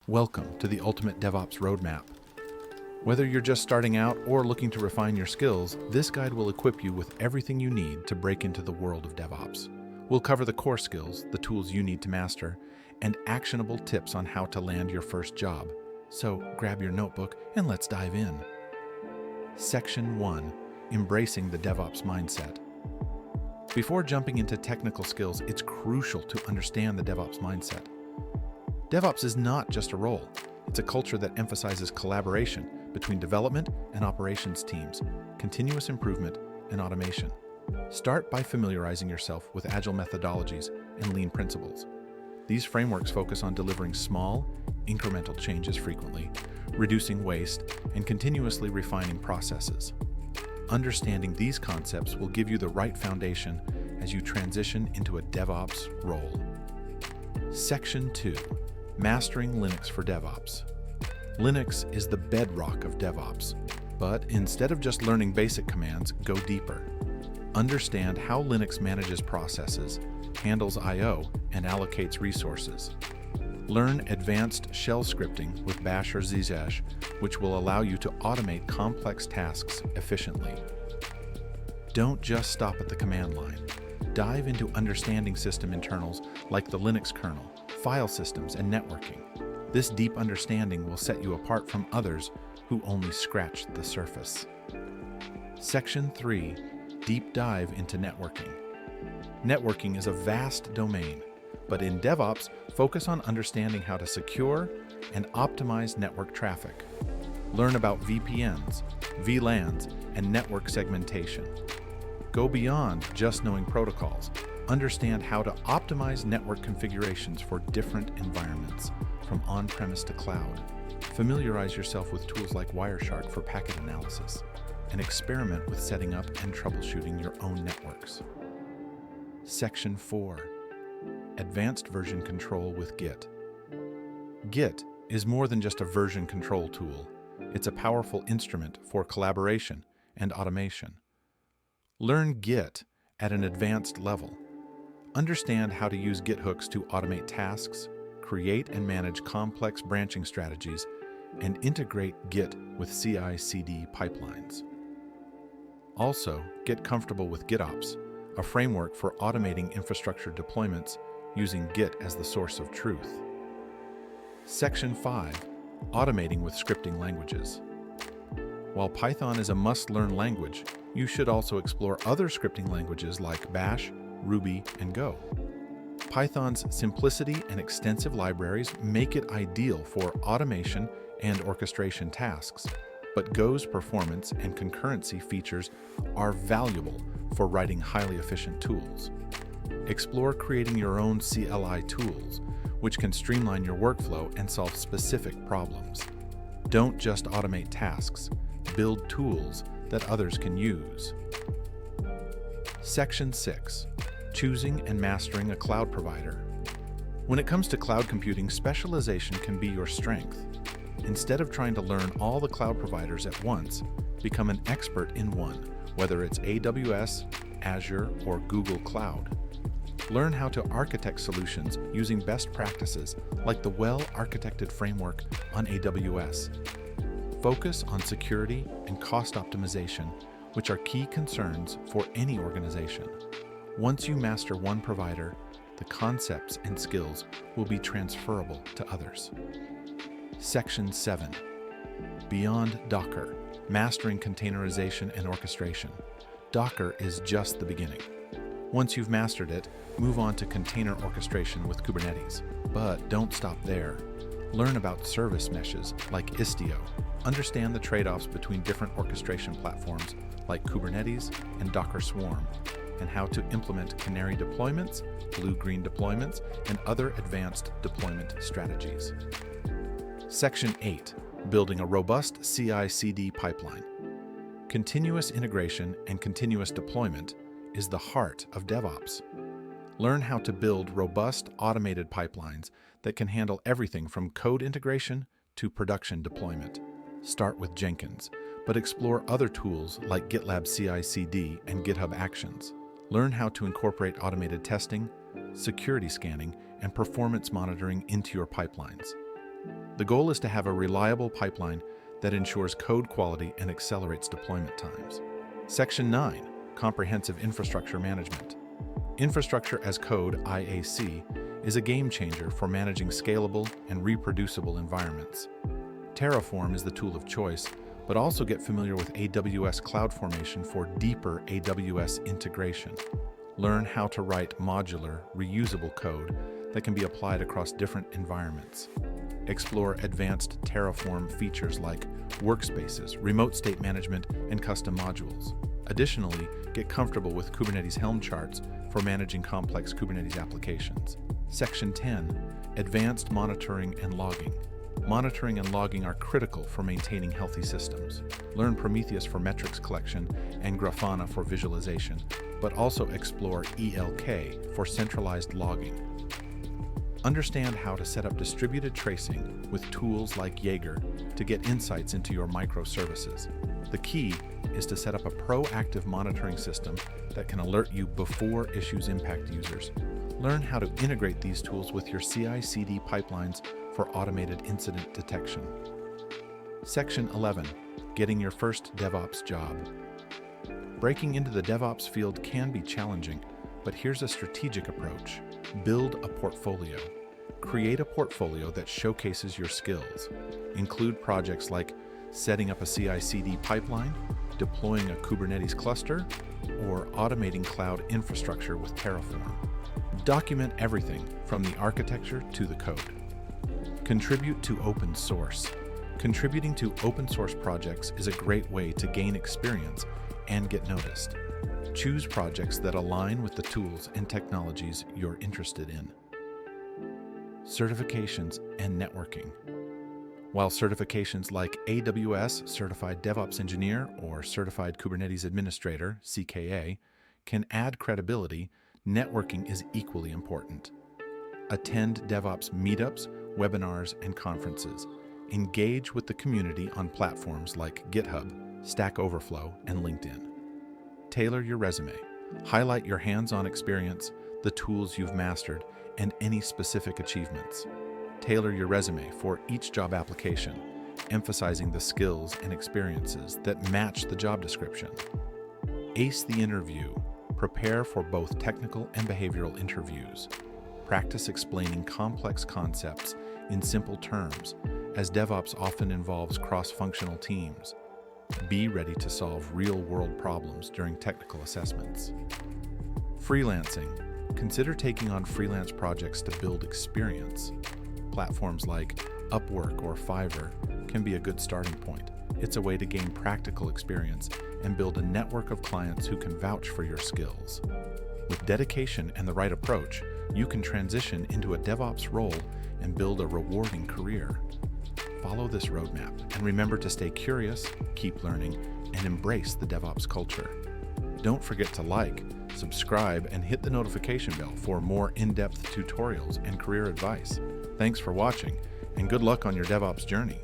Welcome to the Ultimate DevOps Roadmap. Whether you're just starting out or looking to refine your skills, this guide will equip you with everything you need to break into the world of DevOps. We'll cover the core skills, the tools you need to master, and actionable tips on how to land your first job. So grab your notebook and let's dive in. Section 1. Embracing the DevOps mindset. Before jumping into technical skills, it's crucial to understand the DevOps mindset. DevOps is not just a role. It's a culture that emphasizes collaboration between development and operations teams, continuous improvement, and automation. Start by familiarizing yourself with agile methodologies and lean principles. These frameworks focus on delivering small, incremental changes frequently, reducing waste, and continuously refining processes. Understanding these concepts will give you the right foundation as you transition into a DevOps role. Section 2. Mastering Linux for DevOps. Linux is the bedrock of DevOps, but instead of just learning basic commands, go deeper. Understand how Linux manages processes, handles I/O, and allocates resources. Learn advanced shell scripting with Bash or Zsh, which will allow you to automate complex tasks efficiently. Don't just stop at the command line. Dive into understanding system internals like the Linux kernel, file systems, and networking. This deep understanding will set you apart from others who only scratched the surface. Section 3. Deep dive into networking. Networking is a vast domain, but in DevOps, focus on understanding how to secure and optimize network traffic. Learn about VPNs, VLANs, and network segmentation. Go beyond just knowing protocols. Understand how to optimize network configurations for different environments, from on-premise to cloud. Familiarize yourself with tools like Wireshark for packet analysis, and experiment with setting up and troubleshooting your own networks. Section 4. Advanced Version Control with Git. Git is more than just a version control tool. It's a powerful instrument for collaboration and automation. Learn Git at an advanced level. Understand how to use Git hooks to automate tasks, create and manage complex branching strategies, and integrate Git with CI/CD pipelines. Also, get comfortable with GitOps, a framework for automating infrastructure deployments using Git as the source of truth. Section 5. Automating with scripting languages. While Python is a must-learn language, you should also explore other scripting languages like Bash, Ruby, and Go. Python's simplicity and extensive libraries make it ideal for automation and orchestration tasks, but Go's performance and concurrency features are valuable for writing highly efficient tools. Explore creating your own CLI tools, which can streamline your workflow and solve specific problems. Don't just automate tasks, build tools that others can use. Section 6. Choosing and mastering a cloud provider. When it comes to cloud computing, specialization can be your strength. Instead of trying to learn all the cloud providers at once, become an expert in one, whether it's AWS, Azure, or Google Cloud. Learn how to architect solutions using best practices like the well-architected framework on AWS. Focus on security and cost optimization, which are key concerns for any organization. Once you master one provider, the concepts and skills will be transferable to others. Section 7. Beyond Docker. Mastering containerization and orchestration. Docker is just the beginning. Once you've mastered it, move on to container orchestration with Kubernetes. But don't stop there. Learn about service meshes like Istio. Understand the trade-offs between different orchestration platforms like Kubernetes and Docker Swarm, and how to implement canary deployments, blue-green deployments, and other advanced deployment strategies. Section 8. Building a robust CI/CD pipeline. Continuous integration and continuous deployment is the heart of DevOps. Learn how to build robust automated pipelines that can handle everything from code integration to production deployment. Start with Jenkins, but explore other tools like GitLab CI/CD and GitHub Actions. Learn how to incorporate automated testing, security scanning, and performance monitoring into your pipelines. The goal is to have a reliable pipeline that ensures code quality and accelerates deployment times. Section 9, Comprehensive Infrastructure Management. Infrastructure as Code, IAC, is a game changer for managing scalable and reproducible environments. Terraform is the tool of choice, but also get familiar with AWS CloudFormation for deeper AWS integration. Learn how to write modular, reusable code that can be applied across different environments. Explore advanced Terraform features like workspaces, remote state management, and custom modules. Additionally, get comfortable with Kubernetes Helm charts for managing complex Kubernetes applications. Section 10, Advanced Monitoring and Logging. Monitoring and logging are critical for maintaining healthy systems. Learn Prometheus for metrics collection and Grafana for visualization, but also explore ELK for centralized logging. Understand how to set up distributed tracing with tools like Jaeger to get insights into your microservices. The key is to set up a proactive monitoring system that can alert you before issues impact users. Learn how to integrate these tools with your CI/CD pipelines for automated incident detection. Section 11, Getting Your First DevOps Job. Breaking into the DevOps field can be challenging, but here's a strategic approach. Build a portfolio. Create a portfolio that showcases your skills. Include projects like setting up a CI/CD pipeline, deploying a Kubernetes cluster, or automating cloud infrastructure with Terraform. Document everything from the architecture to the code. Contribute to open source. Contributing to open source projects is a great way to gain experience and get noticed. Choose projects that align with the tools and technologies you're interested in. Certifications and networking. While certifications like AWS Certified DevOps Engineer or Certified Kubernetes Administrator, CKA, can add credibility, networking is equally important. Attend DevOps meetups, webinars, and conferences. Engage with the community on platforms like GitHub, Stack Overflow, and LinkedIn. Tailor your resume. Highlight your hands-on experience, the tools you've mastered, and any specific achievements. Tailor your resume for each job application, emphasizing the skills and experiences that match the job description. Ace the interview. Prepare for both technical and behavioral interviews. Practice explaining complex concepts in simple terms, as DevOps often involves cross-functional teams. Be ready to solve real-world problems during technical assessments. Freelancing. Consider taking on freelance projects to build experience. Platforms like Upwork or Fiverr can be a good starting point. It's a way to gain practical experience and build a network of clients who can vouch for your skills. With dedication and the right approach, you can transition into a DevOps role and build a rewarding career. Follow this roadmap and remember to stay curious, keep learning, and embrace the DevOps culture. Don't forget to like, subscribe, and hit the notification bell for more in-depth tutorials and career advice. Thanks for watching, and good luck on your DevOps journey.